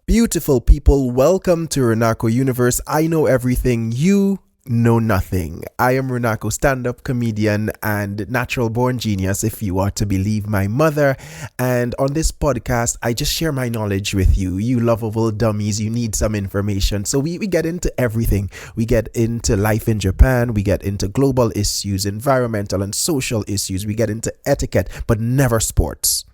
Beautiful people, welcome to Runako Universe. I know everything, you know nothing. I am Runako, stand-up comedian and natural born genius, if you are to believe my mother. And on this podcast, I just share my knowledge with you. You lovable dummies, you need some information. So we get into everything. We get into life in Japan, we get into global issues, environmental and social issues, we get into etiquette, but never sports.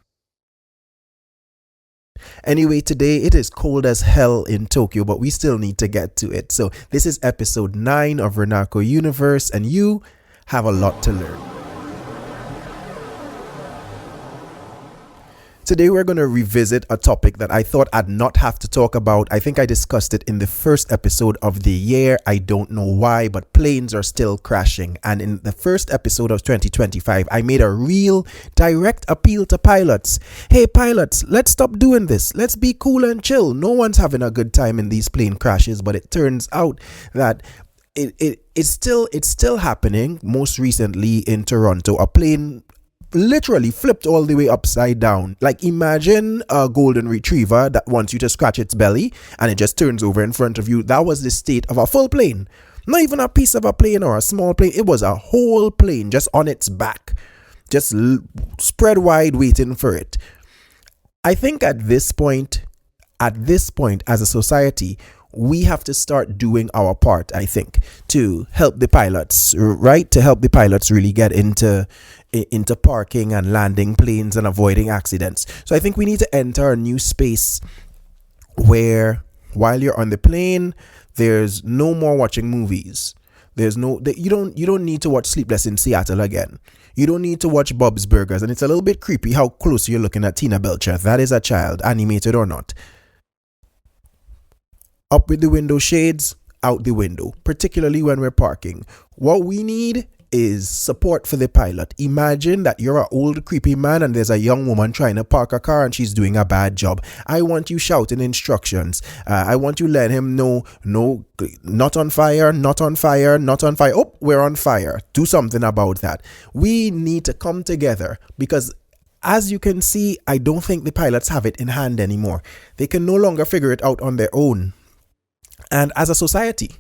Anyway, today it is cold as hell in Tokyo, but we still need to get to it. So this is episode 9 of Runako Universe, and you have a lot to learn. Today we're going to revisit a topic that I thought I'd not have to talk about. I think I discussed it in the first episode of the year. I don't know why, but planes are still crashing. And in the first episode of 2025, I made a real direct appeal to pilots. Hey pilots, let's stop doing this. Let's be cool and chill. No one's having a good time in these plane crashes, but it turns out that it's still happening. Most recently in Toronto, a plane literally flipped all the way upside down. Like, imagine a golden retriever that wants you to scratch its belly and it just turns over in front of you. That was the state of a full plane. Not even a piece of a plane or a small plane. It was a whole plane just on its back, just spread wide waiting for it. I think at this point as a society, we have to start doing our part, I think, to help the pilots, right? To help the pilots really get into parking and landing planes and avoiding accidents. So I think we need to enter a new space where while you're on the plane, there's no more watching movies. You don't need to watch Sleepless in Seattle again. You don't need to watch Bob's Burgers. And it's a little bit creepy how close you're looking at Tina Belcher. That is a child, animated or not. Up with the window shades, out the window, particularly when we're parking. What we need is support for the pilot. Imagine that you're an old creepy man and there's a young woman trying to park a car and she's doing a bad job. I want you shouting instructions. I want you letting him know, no, not on fire, not on fire, not on fire. Oh, we're on fire. Do something about that. We need to come together because as you can see, I don't think the pilots have it in hand anymore. They can no longer figure it out on their own. And as a society,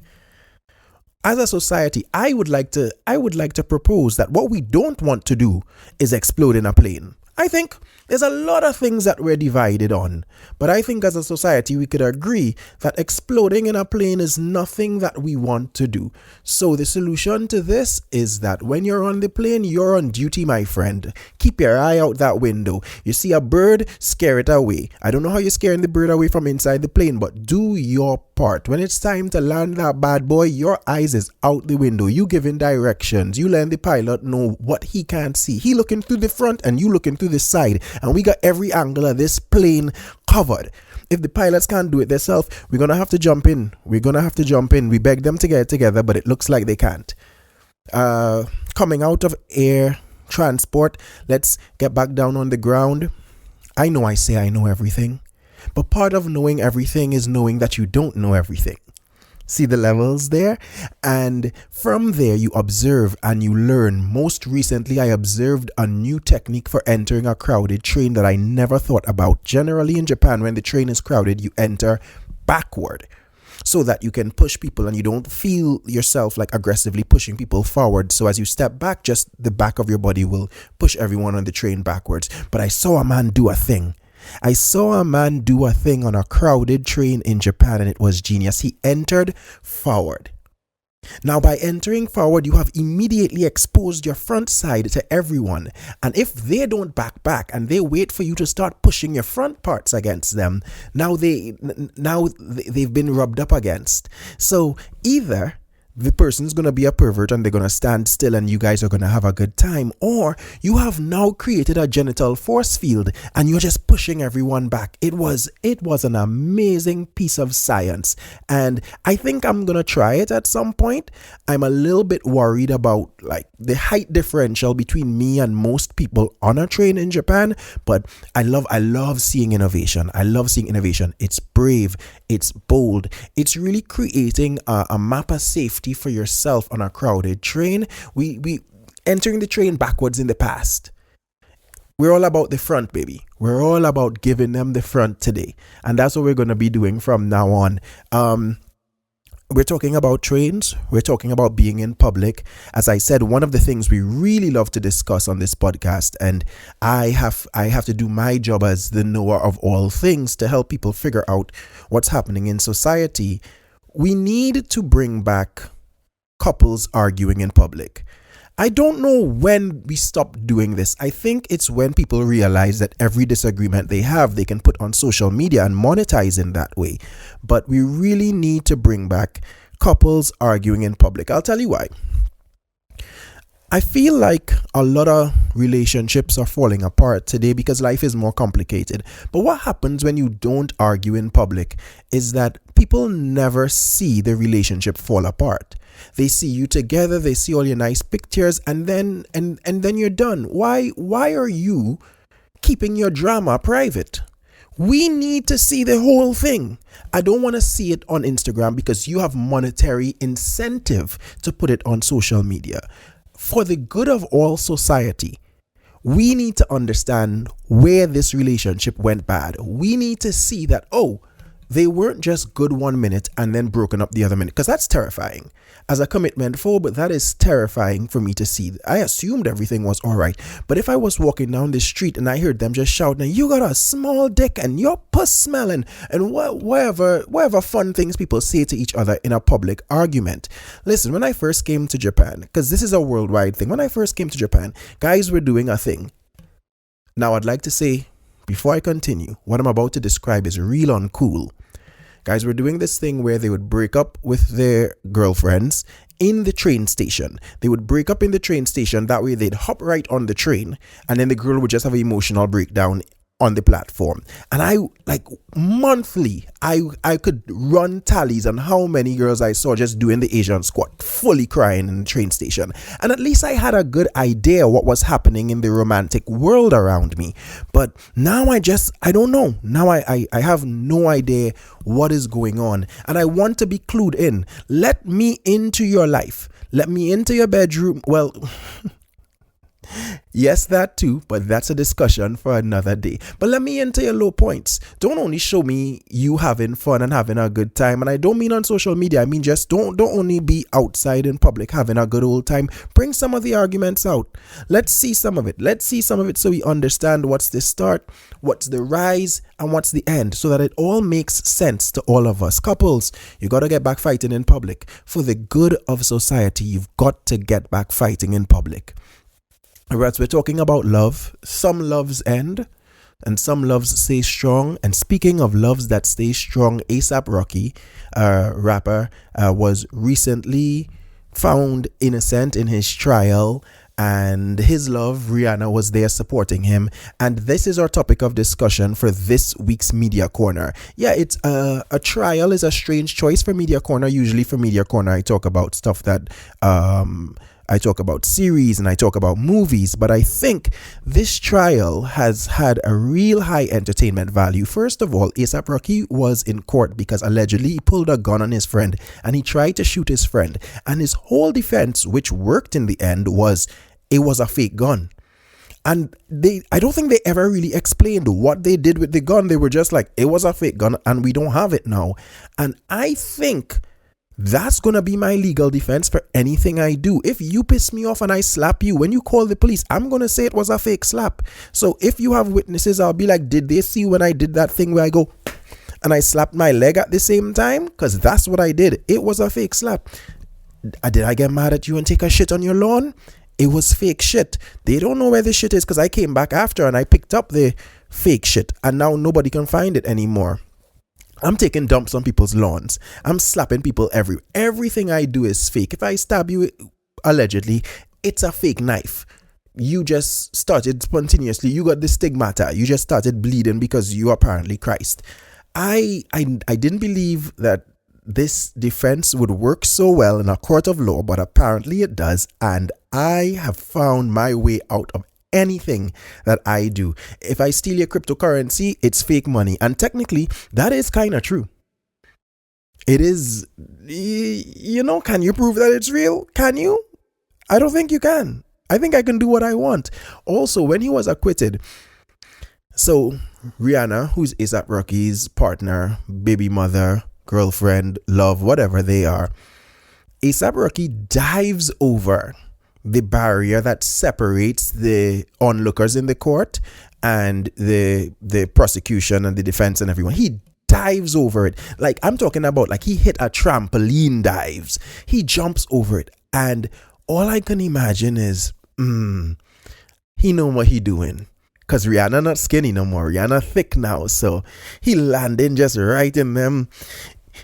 I would like to propose that what we don't want to do is explode in a plane. I think there's a lot of things that we're divided on, but I think as a society we could agree that exploding in a plane is nothing that we want to do. So the solution to this is that when you're on the plane, you're on duty, my friend. Keep your eye out that window. You see a bird, scare it away. I don't know how you're scaring the bird away from inside the plane, but do your part. When it's time to land that bad boy, your eyes is out the window. You giving directions. You letting the pilot know what he can't see. He looking through the front and you looking through the side, and we got every angle of this plane covered. If the pilots can't do it themselves, we're gonna have to jump in. We beg them to get it together, but it looks like they can't. Coming out of air transport, let's get back down on the ground. I know I say I know everything, but part of knowing everything is knowing that you don't know everything. See the levels there? And from there, you observe and you learn. Most recently, I observed a new technique for entering a crowded train that I never thought about. Generally in Japan, when the train is crowded, you enter backward so that you can push people and you don't feel yourself like aggressively pushing people forward. So as you step back, just the back of your body will push everyone on the train backwards. But I saw a man do a thing. On a crowded train in Japan, and it was genius. He entered forward. Now, by entering forward, you have immediately exposed your front side to everyone. And if they don't back and they wait for you to start pushing your front parts against them, now they've been rubbed up against. So either the person's going to be a pervert and they're going to stand still and you guys are going to have a good time, or you have now created a genital force field and you're just pushing everyone back. It was an amazing piece of science, and I think I'm going to try it at some point. I'm a little bit worried about like the height differential between me and most people on a train in Japan, but I love seeing innovation. It's brave, it's bold, it's really creating a map of safety for yourself on a crowded train. We entering the train backwards in the past. We're all about the front, baby. We're all about giving them the front today. And that's what we're going to be doing from now on. We're talking about trains. We're talking about being in public. As I said, one of the things we really love to discuss on this podcast, and I have to do my job as the knower of all things to help people figure out what's happening in society. We need to bring back couples arguing in public. I don't know when we stop doing this. I think it's when people realize that every disagreement they have, they can put on social media and monetize in that way. But we really need to bring back couples arguing in public. I'll tell you why. I feel like a lot of relationships are falling apart today because life is more complicated. But what happens when you don't argue in public is that people never see the relationship fall apart. They see you together, they see all your nice pictures, and then you're done. Why are you keeping your drama private? We need to see the whole thing. I don't want to see it on Instagram because you have monetary incentive to put it on social media. For the good of all society, we need to understand where this relationship went bad. We need to see that, they weren't just good 1 minute and then broken up the other minute, because that's terrifying. As a commitment phobe, that is terrifying for me to see. I assumed everything was all right. But if I was walking down the street and I heard them just shouting, "You got a small dick and your puss smelling," and whatever fun things people say to each other in a public argument. Listen, when I first came to Japan, because this is a worldwide thing, when I first came to Japan, guys were doing a thing. Now, I'd like to say, before I continue, what I'm about to describe is real uncool. Guys were doing this thing where they would break up with their girlfriends in the train station. They would break up in the train station. That way they'd hop right on the train, and then the girl would just have an emotional breakdown on the platform. And I, like, monthly, I could run tallies on how many girls I saw just doing the Asian squat, fully crying in the train station. And at least I had a good idea what was happening in the romantic world around me. But now I don't know. Now I have no idea what is going on. And I want to be clued in. Let me into your life. Let me into your bedroom. Well... Yes, that too, but that's a discussion for another day. But let me into your low points. Don't only show me you having fun and having a good time. And I don't mean on social media. I mean just don't only be outside in public having a good old time. Bring some of the arguments out. Let's see some of it. Let's see some of it so we understand what's the start, what's the rise, and what's the end, so that it all makes sense to all of us. Couples, you got to get back fighting in public. For the good of society, you've got to get back fighting in public. Alright, so we're talking about love. Some loves end and some loves stay strong. And speaking of loves that stay strong, A$AP Rocky, rapper, was recently found innocent in his trial. And his love, Rihanna, was there supporting him. And this is our topic of discussion for this week's Media Corner. Yeah, it's a trial is a strange choice for Media Corner. Usually for Media Corner, I talk about stuff that... I talk about series and I talk about movies, but I think this trial has had a real high entertainment value. First of all, A$AP Rocky was in court because allegedly he pulled a gun on his friend and he tried to shoot his friend. And his whole defense, which worked in the end, was it was a fake gun. And I don't think they ever really explained what they did with the gun. They were just like, it was a fake gun and we don't have it now. And I think... that's going to be my legal defense for anything I do. If you piss me off and I slap you, when you call the police, I'm going to say it was a fake slap. So if you have witnesses, I'll be like, did they see when I did that thing where I go and I slapped my leg at the same time? Because that's what I did. It was a fake slap. Did I get mad at you and take a shit on your lawn? It was fake shit. They don't know where the shit is because I came back after and I picked up the fake shit and now nobody can find it anymore. I'm taking dumps on people's lawns. I'm slapping people everywhere. Everything I do is fake. If I stab you, allegedly, it's a fake knife. You just started spontaneously. You got the stigmata. You just started bleeding because you apparently Christ. I didn't believe that this defense would work so well in a court of law, but apparently it does. And I have found my way out of anything that I do. If I steal your cryptocurrency, it's fake money. And technically, that is kind of true. It is, can you prove that it's real? Can you? I don't think you can. I think I can do what I want. Also, when he was acquitted, So Rihanna, who's ASAP Rocky's partner, baby mother, girlfriend, love, whatever they are, ASAP Rocky dives over the barrier that separates the onlookers in the court and the prosecution and the defense and everyone. He dives over it. Like, I'm talking about, like, he hit a trampoline dives. He jumps over it. And all I can imagine is, he know what he doing. Because Rihanna not skinny no more. Rihanna thick now. So he landing just right in them.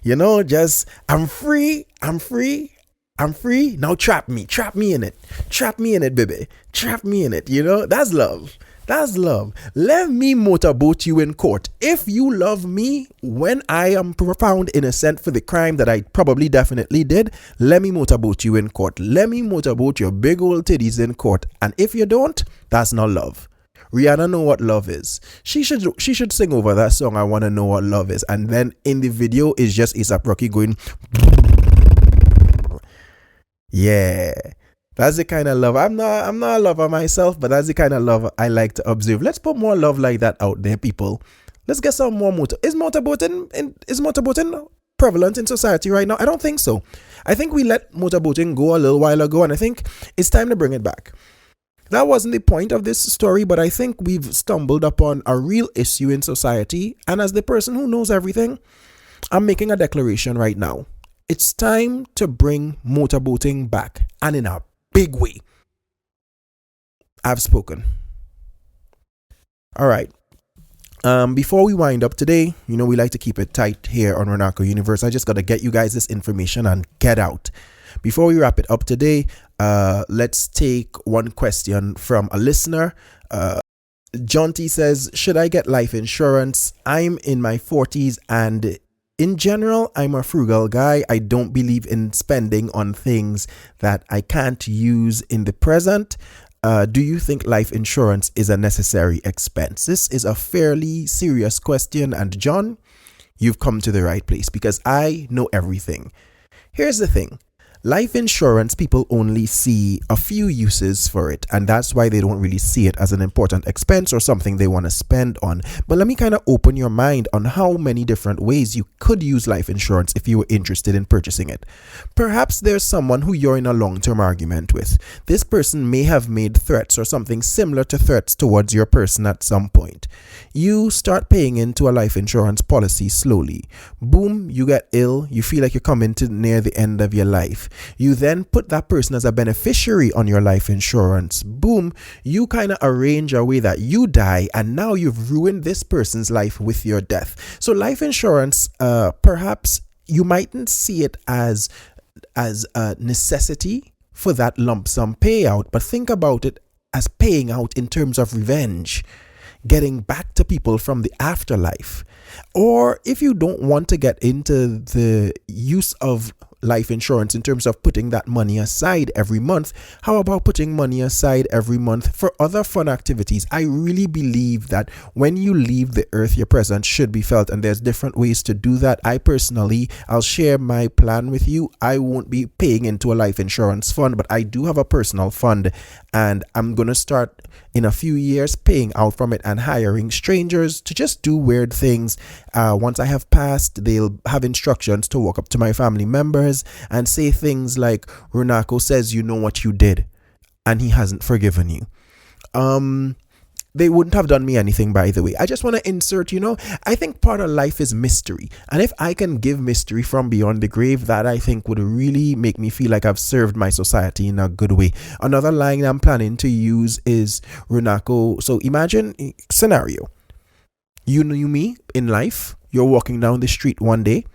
Just, I'm free. Now trap me in it, baby. Trap me in it. That's love. That's love. Let me motorboat you in court. If you love me when I am found innocent for the crime that I probably definitely did, let me motorboat you in court. Let me motorboat your big old titties in court. And if you don't, that's not love. Rihanna know what love is. She should sing over that song, I Want to Know What Love Is. And then in the video is just ASAP Rocky going, yeah. That's the kind of love. I'm not a lover myself, but that's the kind of love I like to observe. Let's put more love like that out there, people. Let's get some more Is motorboating prevalent in society right now? I don't think so. I think we let motorboating go a little while ago, and I think it's time to bring it back. That wasn't the point of this story, but I think we've stumbled upon a real issue in society, and as the person who knows everything, I'm making a declaration right now. It's time to bring motorboating back, and in a big way. I've spoken. All right. Before we wind up today, we like to keep it tight here on Runako Universe. I just got to get you guys this information and get out. Before we wrap it up today, let's take one question from a listener. John T says, should I get life insurance? I'm in my 40s and in general, I'm a frugal guy. I don't believe in spending on things that I can't use in the present. Do you think life insurance is a necessary expense? This is a fairly serious question. And John, you've come to the right place because I know everything. Here's the thing. Life insurance, people only see a few uses for it, and that's why they don't really see it as an important expense or something they want to spend on. But let me kind of open your mind on how many different ways you could use life insurance if you were interested in purchasing it. Perhaps there's someone who you're in a long-term argument with. This person may have made threats or something similar to threats towards your person at some point. You start paying into a life insurance policy slowly. Boom, you get ill. You feel like you're coming to near the end of your life. You then put that person as a beneficiary on your life insurance. Boom, you kind of arrange a way that you die, and now you've ruined this person's life with your death. So life insurance, perhaps you mightn't see it as a necessity for that lump sum payout, but think about it as paying out in terms of revenge, getting back to people from the afterlife. Or if you don't want to get into the use of life insurance in terms of putting that money aside every month, how about putting money aside every month for other fun activities? I really believe that when you leave the earth, your presence should be felt, and there's different ways to do that. I'll share my plan with you. I won't be paying into a life insurance fund, but I do have a personal fund, and I'm going to start in a few years paying out from it and hiring strangers to just do weird things. Once I have passed, they'll have instructions to walk up to my family members and say things like, Runako says you know what you did and he hasn't forgiven you. They wouldn't have done me anything, by the way. I just want to insert, I think part of life is mystery. And if I can give mystery from beyond the grave, that I think would really make me feel like I've served my society in a good way. Another line I'm planning to use is, Runako, so imagine a scenario. You knew me in life. You're walking down the street one day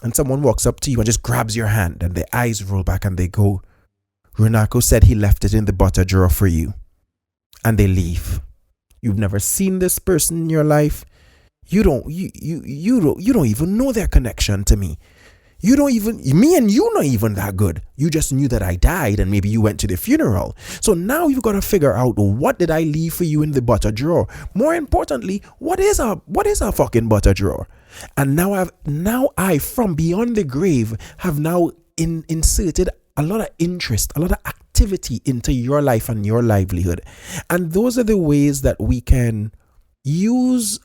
and someone walks up to you and just grabs your hand and their eyes roll back and they go, Runako said he left it in the butter drawer for you. And they leave. You've never seen this person in your life. You don't even know their connection to me. Me and you not even that good. You just knew that I died and maybe you went to the funeral. So now you've got to figure out, what did I leave for you in the butter drawer? More importantly, what is a fucking butter drawer? And now I from beyond the grave have now inserted a lot of interest, a lot of activity into your life and your livelihood. And those are the ways that we can use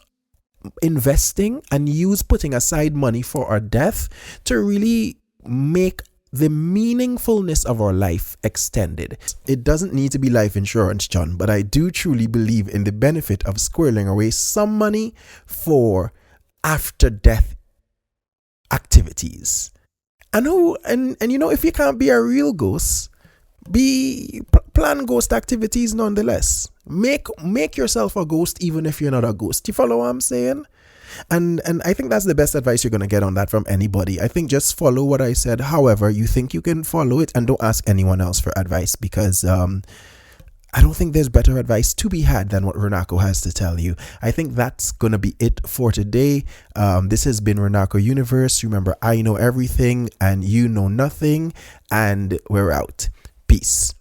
investing and use putting aside money for our death to really make the meaningfulness of our life extended. It doesn't need to be life insurance, John, but I do truly believe in the benefit of squirreling away some money for after death activities. And if you can't be a real ghost, plan ghost activities nonetheless. Make yourself a ghost even if you're not a ghost. You follow what I'm saying? And I think that's the best advice you're going to get on that from anybody. I think just follow what I said. However, you think you can follow it, and don't ask anyone else for advice, because I don't think there's better advice to be had than what Runako has to tell you. I think that's going to be it for today. This has been Runako Universe. Remember, I know everything and you know nothing, and we're out. Peace.